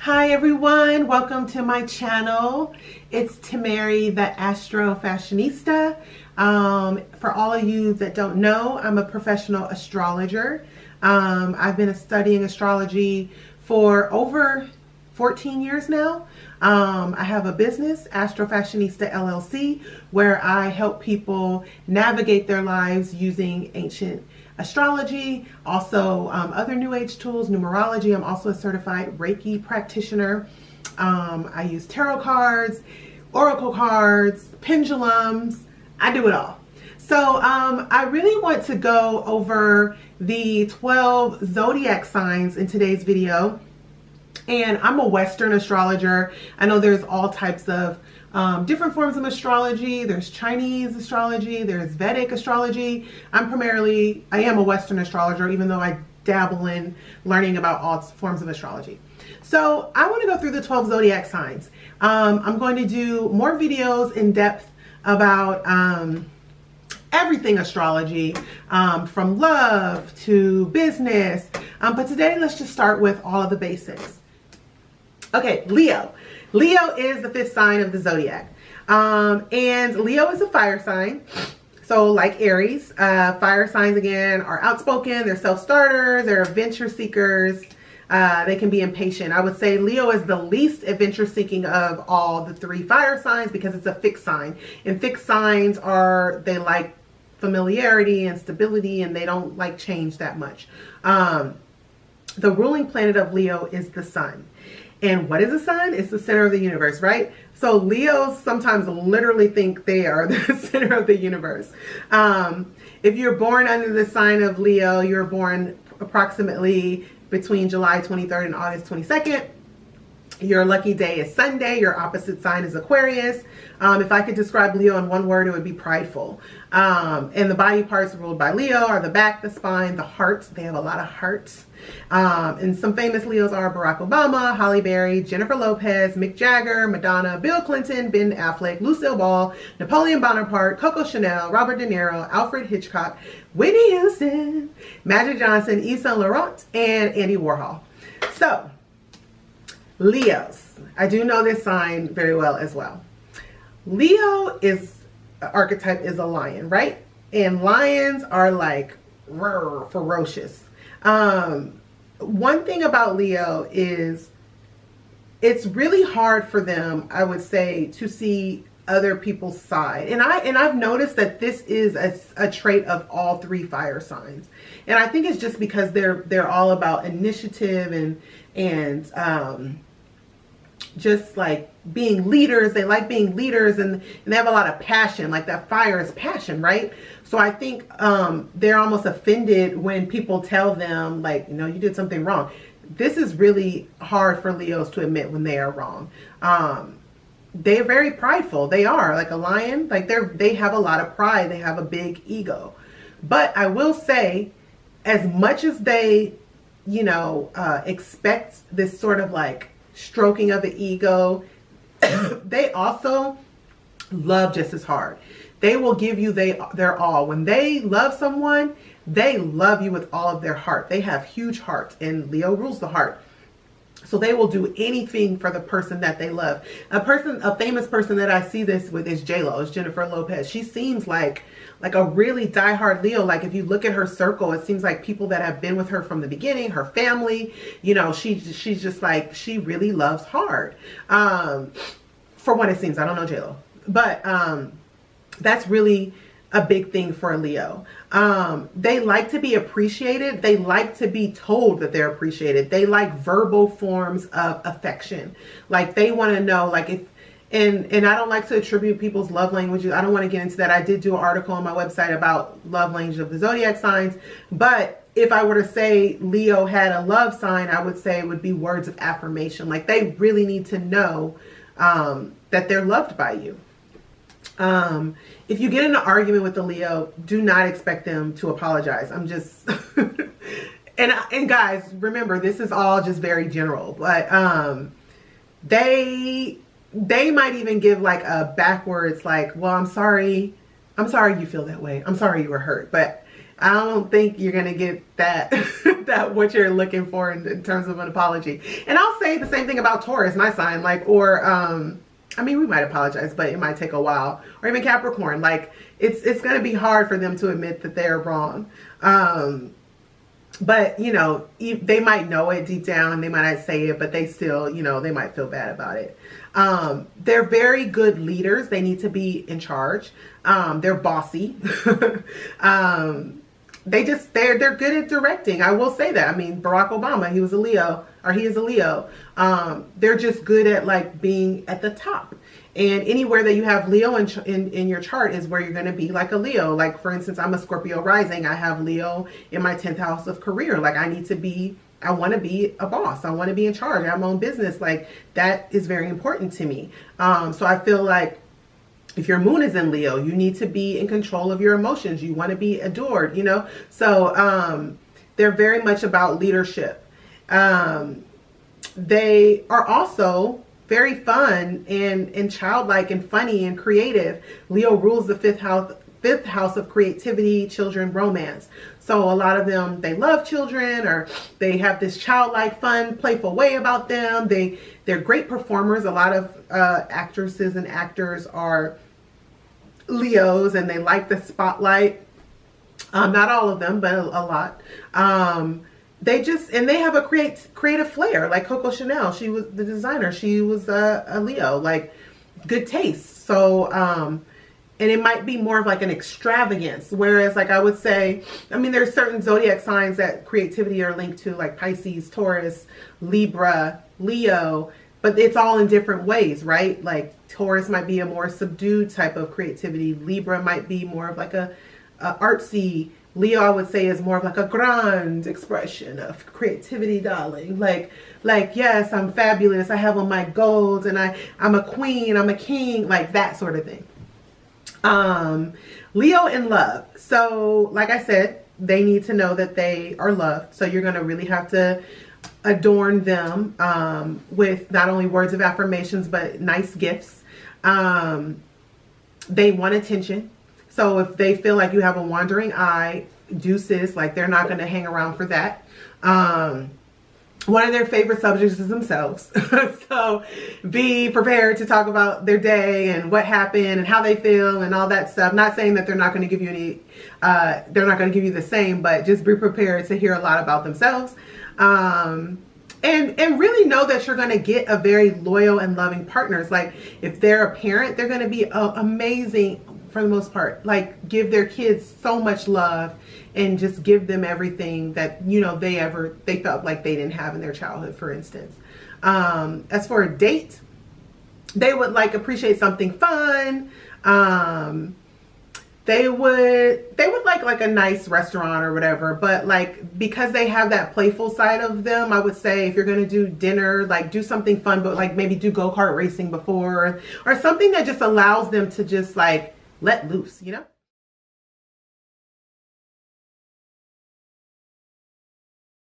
Hi everyone, welcome to my channel. It's Tamari, the AstroFashionista. For all of you that don't know, I'm a professional astrologer. I've been studying astrology for over 14 years now. I have a business, AstroFashionista LLC, where I help people navigate their lives using ancient astrology, also other new age tools, numerology. I'm also a certified Reiki practitioner. I use tarot cards, oracle cards, pendulums. I do it all. So I really want to go over the 12 zodiac signs in today's video. And I'm a Western astrologer. I know there's all types of different forms of astrology. There's Chinese astrology, there's Vedic astrology. I am a Western astrologer, even though I dabble in learning about all forms of astrology. So I want to go through the 12 zodiac signs. I'm going to do more videos in depth about everything astrology, from love to business. But today, let's just start with all of the basics. Okay, Leo. Leo is the 5th sign of the zodiac. And Leo is a fire sign. So like Aries, fire signs again are outspoken, they're self-starters, they're adventure seekers, they can be impatient. I would say Leo is the least adventure seeking of all the 3 fire signs because it's a fixed sign. And fixed signs they like familiarity and stability, and they don't like change that much. The ruling planet of Leo is the sun. And what is the sun? It's the center of the universe, right? So Leos sometimes literally think they are the center of the universe. If you're born under the sign of Leo, you're born approximately between July 23rd and August 22nd. Your lucky day is Sunday. Your opposite sign is Aquarius. If I could describe Leo in one word, it would be prideful. And the body parts ruled by Leo are the back, the spine, the heart. They have a lot of hearts. And some famous Leos are Barack Obama, Halle Berry, Jennifer Lopez, Mick Jagger, Madonna, Bill Clinton, Ben Affleck, Lucille Ball, Napoleon Bonaparte, Coco Chanel, Robert De Niro, Alfred Hitchcock, Whitney Houston, Magic Johnson, Yves Saint Laurent, and Andy Warhol. So, Leos. I do know this sign very well as well. Leo archetype is a lion, right? And lions are like ferocious. One thing about Leo is it's really hard for them, I would say, to see other people's side. And I've noticed that this is a trait of all 3 fire signs. And I think it's just because they're all about initiative and just like being leaders. They like being leaders, and they have a lot of passion. Like that fire is passion, right? So I think they're almost offended when people tell them, like, you did something wrong. This is really hard for Leos to admit when they are wrong. They're very prideful. They are like a lion. Like they have a lot of pride. They have a big ego. But I will say, as much as they, expect this sort of like stroking of the ego, they also love just as hard. They will give you their all. When they love someone, they love you with all of their heart. They have huge hearts, and Leo rules the heart. So they will do anything for the person that they love. A famous person that I see this with is J-Lo, is Jennifer Lopez. She seems like a really diehard Leo. Like if you look at her circle, it seems like people that have been with her from the beginning, her family, she's just like, she really loves hard. For what it seems, I don't know J-Lo, but that's really a big thing for a Leo. They like to be appreciated. They like to be told that they're appreciated. They like verbal forms of affection. Like they want to know, like if, and I don't like to attribute people's love languages. I don't want to get into that. I did do an article on my website about love language of the zodiac signs. But if I were to say Leo had a love sign, I would say it would be words of affirmation. Like they really need to know that they're loved by you. If you get in an argument with the Leo, do not expect them to apologize. I'm just, and guys, remember, this is all just very general, but, they might even give like a backwards, like, well, I'm sorry you feel that way. I'm sorry you were hurt. But I don't think you're gonna get that that what you're looking for in terms of an apology. And I'll say the same thing about Taurus, my sign, like, or I mean, we might apologize, but it might take a while. Or even Capricorn, like, it's gonna be hard for them to admit that they're wrong. But, you know, they might know it deep down. They might not say it, but they still, you know, they might feel bad about it. They're very good leaders. They need to be in charge. They're bossy. They're good at directing. I will say that. I mean, Barack Obama, he was a Leo, or he is a Leo. They're just good at, like, being at the top. And anywhere that you have Leo in your chart is where you're going to be like a Leo. Like, for instance, I'm a Scorpio rising. I have Leo in my 10th house of career. Like, I want to be a boss. I want to be in charge. I have my own business. Like, that is very important to me. So I feel like if your moon is in Leo, you need to be in control of your emotions. You want to be adored, you know? So they're very much about leadership. They are also very fun and childlike and funny and creative. Leo rules the fifth house of creativity, children, romance. So a lot of them, they love children, or they have this childlike, fun, playful way about them. They're great performers. A lot of actresses and actors are Leos, and they like the spotlight. Not all of them, but a lot. They have a creative flair, like Coco Chanel. She was the designer. She was a Leo, like, good taste. So, and it might be more of like an extravagance. Whereas, like, I would say, I mean, there's certain zodiac signs that creativity are linked to, like Pisces, Taurus, Libra, Leo, but it's all in different ways, right? Like, Taurus might be a more subdued type of creativity. Libra might be more of like a artsy. Leo, I would say, is more of like a grand expression of creativity, darling. Like, yes, I'm fabulous. I have on my golds, and I'm a queen, I'm a king, like that sort of thing. Leo in love. So, like I said, they need to know that they are loved. So you're going to really have to adorn them with not only words of affirmations, but nice gifts. They want attention. So if they feel like you have a wandering eye, deuces, like, they're not going to hang around for that. One of their favorite subjects is themselves. So be prepared to talk about their day and what happened and how they feel and all that stuff. Not saying that they're not going to give you any, they're not going to give you the same, but just be prepared to hear a lot about themselves. And really know that you're going to get a very loyal and loving partners. Like, if they're a parent, they're going to be amazing for the most part. Like, give their kids so much love and just give them everything that, you know, they felt like they didn't have in their childhood, for instance. As for a date, they would, like, appreciate something fun. They would like a nice restaurant or whatever, but, like, because they have that playful side of them, I would say if you're going to do dinner, like, do something fun, but, like, maybe do go-kart racing before, or something that just allows them to just, like, let loose, you know?